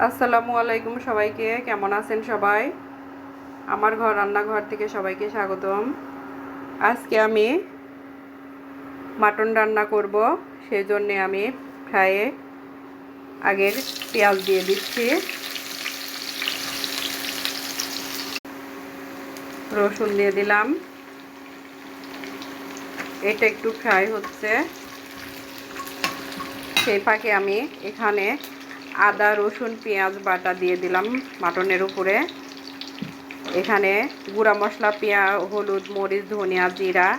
আসসালামু আলাইকুম সবাইকে, কেমন আছেন সবাই? আমার রান্নাঘর থেকে সবাইকে স্বাগতম। আজকে আমি মাটন রান্না করব, সেই জন্যে আমি ফ্রাইয়ে আগের পেঁয়াজ দিয়ে দিচ্ছি, রসুন দিয়ে দিলাম। এটা একটু ফ্রাই হচ্ছে, সেই ফাঁকে আমি এখানে আদা রসুন পেঁয়াজ বাটা দিয়ে দিলাম মাটনের উপরে। এখানে গুঁড়া মশলা, হলুদ, মরিচ, ধনিয়া, জিরা,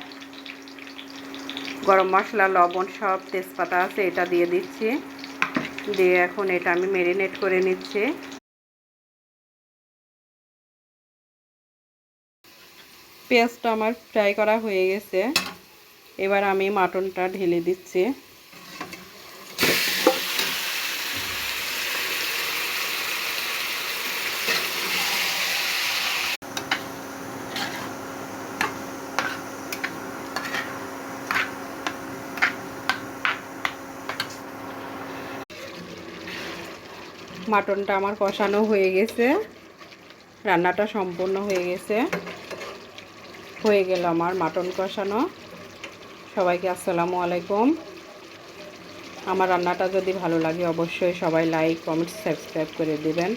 গরম মশলা, লবণ, সব তেজপাতা আছে, এটা দিয়ে দিচ্ছি। দিয়ে এখন এটা আমি ম্যারিনেট করে নিচ্ছি। পেঁয়াজটা আমার ফ্রাই করা হয়ে গেছে, এবার আমি মাটনটা ঢেলে দিচ্ছি। মাটনটা আমার কষানো হয়ে গেছে, রান্নাটা সম্পূর্ণ হয়ে গেছে। হয়ে গেল আমার মাটন কষানো। সবাইকে আসসালামু আলাইকুম। আমার রান্নাটা যদি ভালো লাগে অবশ্যই সবাই লাইক, কমেন্ট, সাবস্ক্রাইব করে দেবেন।